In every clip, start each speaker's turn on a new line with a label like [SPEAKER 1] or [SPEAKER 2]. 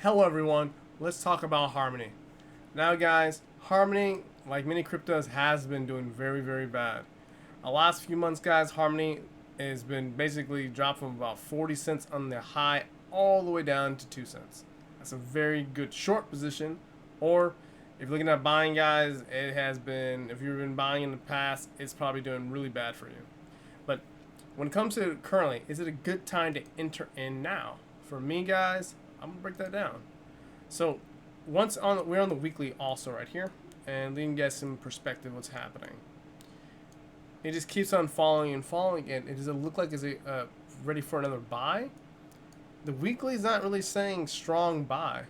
[SPEAKER 1] Hello everyone, let's talk about Harmony. Now guys, Harmony, like many cryptos, has been doing very bad. The last few months guys, Harmony has been basically dropped from about 40 cents on the high all the way down to 2 cents. That's a very good short position. Or if you're looking at buying guys, it has been, if you've been buying in the past, it's probably doing really bad for you. But when it comes to currently, is it a good time to enter in now? For me guys, I'm gonna break that down. So we're on the weekly also right here, and we can get some perspective what's happening. It just keeps on falling and falling, and it doesn't look like it's ready for another buy. The weekly is not really saying strong buy.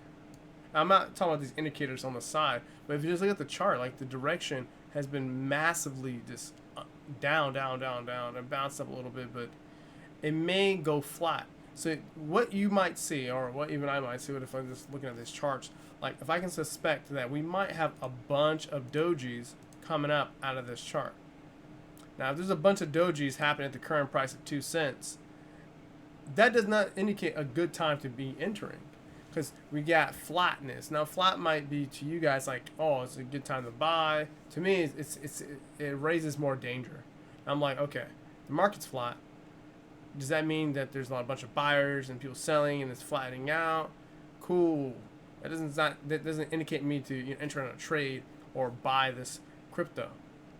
[SPEAKER 1] I'm not talking about these indicators on the side, but if you just look at the chart, like the direction has been massively just down, and bounced up a little bit, but it may go flat. So what you might see, or what even I might see, if I'm just looking at these charts, like if I can suspect that we might have a bunch of dojis coming up out of this chart. Now, if there's a bunch of dojis happening at the current price of 2 cents, that does not indicate a good time to be entering, because we got flatness. Now, flat might be to you guys like, oh, it's a good time to buy. To me, it raises more danger. I'm like, okay, the market's flat. Does that mean that there's a bunch of buyers and people selling and it's flattening out? Cool. That doesn't indicate me to enter in a trade or buy this crypto.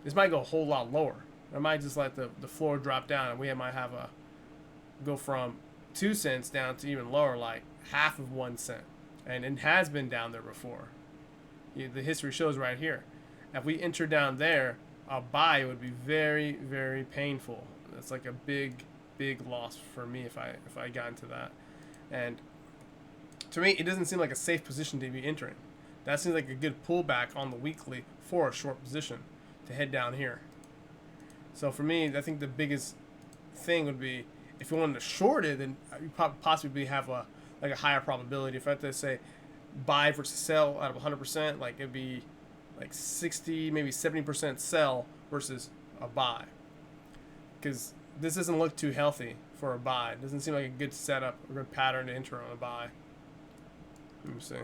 [SPEAKER 1] This might go a whole lot lower. I might just let the floor drop down, and we might have a go from 2 cents down to even lower, like half of 1 cent. And it has been down there before. The history shows right here. If we enter down there, a buy would be very painful. It's like a big loss for me if I got into that. And to me, it doesn't seem like a safe position to be entering. That seems like a good pullback on the weekly for a short position to head down here. So for me, I think the biggest thing would be if you wanted to short it, then you possibly have a higher probability. If I had to say buy versus sell out of 100%, like it'd be like 60, maybe 70% sell versus a buy, because this doesn't look too healthy for a buy. It doesn't seem like a good setup, a good pattern to enter on a buy. Let me see.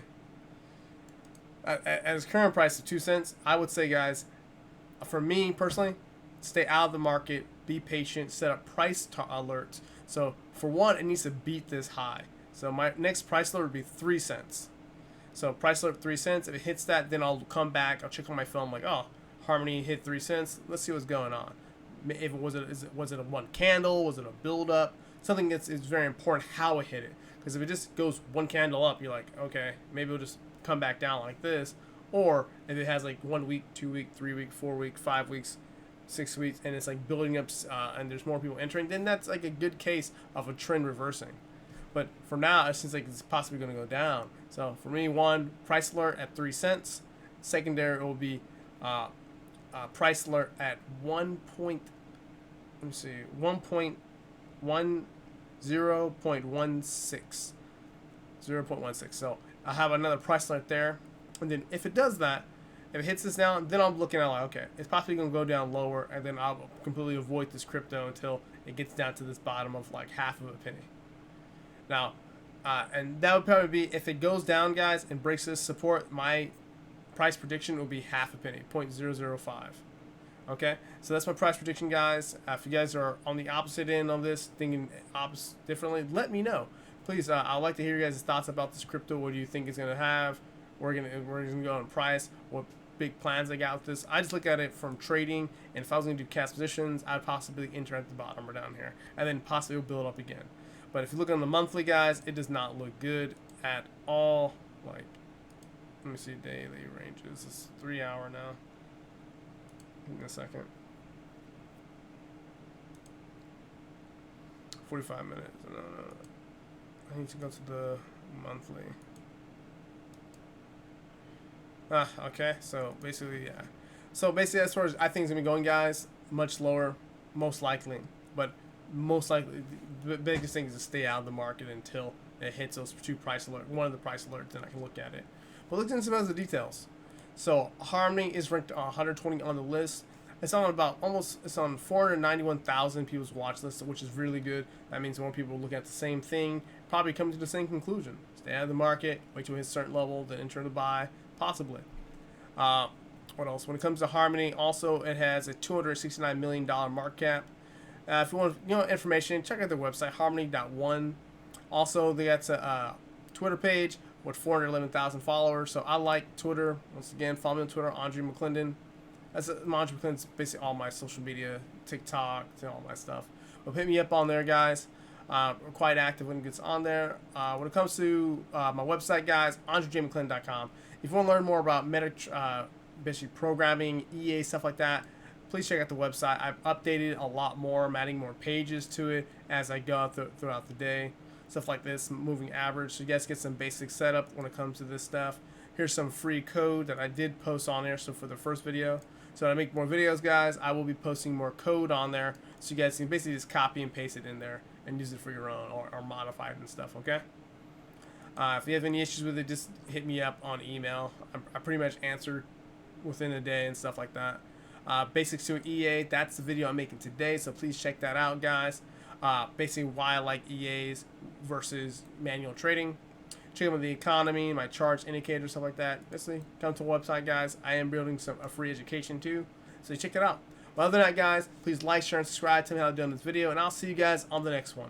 [SPEAKER 1] At its current price of 2 cents, I would say, guys, for me personally, stay out of the market, be patient, set up price alerts. So for one, it needs to beat this high. So my next price alert would be 3 cents. So price alert 3 cents. If it hits that, then I'll come back. I'll check on my phone, like, oh, Harmony hit 3 cents. Let's see what's going on. If was it a one candle? Was it a build up? Something that's is very important how it hit it. Because if it just goes one candle up, you're like, okay, maybe it'll just come back down like this. Or if it has like 1 week, 2 week, 3 week, 4 week, 5 weeks, 6 weeks, and it's like building up, and there's more people entering, then that's like a good case of a trend reversing. But for now, it seems like it's possibly going to go down. So for me, one, price alert at 3 cents. Secondary will be price alert at 0.16. 0.16. So I'll have another price alert there. And then if it does that, if it hits this down, then I'm looking at like, okay, it's possibly going to go down lower, and then I'll completely avoid this crypto until it gets down to this bottom of like half of a penny. Now, and that would probably be, if it goes down, guys, and breaks this support, my price prediction will be half a penny, 0.005. Okay, so that's my price prediction, guys. If you guys are on the opposite end of this, thinking differently, let me know. Please, I'd like to hear your guys' thoughts about this crypto. What do you think it's going to have? We're gonna go on price. What big plans I got with this? I just look at it from trading, and if I was going to do cash positions, I'd possibly enter at the bottom or down here, and then possibly build up again. But if you look on the monthly, guys, it does not look good at all. Like, let me see daily ranges. It's 3 hour now. Give me a second. 45 minutes. No. I need to go to the monthly. Okay. So basically, yeah. So basically, as far as I think it's gonna be going, guys, much lower, most likely. But most likely, the biggest thing is to stay out of the market until it hits those two price alerts. One of the price alerts, then I can look at it. But look into some of the details. So Harmony is ranked 120 on the list. It's on about it's on 491,000 people's watch list, which is really good. That means more people are looking at the same thing. probably come to the same conclusion. Stay out of the market, wait till it hits a certain level, then enter the buy, possibly. What else? When it comes to Harmony, also it has a $269 million market cap. If you want information, check out their website, harmony.one. Also, they got a Twitter page with 411,000 followers. So I like Twitter. Once again, follow me on Twitter, Andre McClendon. Andre McClendon's basically all my social media, TikTok, all my stuff. But hit me up on there, guys. We're quite active when it gets on there. When it comes to my website, guys, AndreJMcClendon.com. If you want to learn more about basically programming, EA, stuff like that, please check out the website. I've updated a lot more. I'm adding more pages to it as I go throughout the day. Stuff like this, moving average. So you guys get some basic setup when it comes to this stuff. Here's some free code that I did post on there. So for the first video. So when I make more videos, guys, I will be posting more code on there. So you guys can basically just copy and paste it in there and use it for your own or modify it and stuff, okay? If you have any issues with it, just hit me up on email. I pretty much answer within a day and stuff like that. Basics to EA, that's the video I'm making today, so please check that out, guys. Basically why I like EAs versus manual trading. Check out the economy, my charts, indicators, stuff like that. Basically, come to the website, guys. I am building a free education too, so check it out. But other than that, guys, please like, share, and subscribe. Tell me how to do on this video, and I'll see you guys on the next one.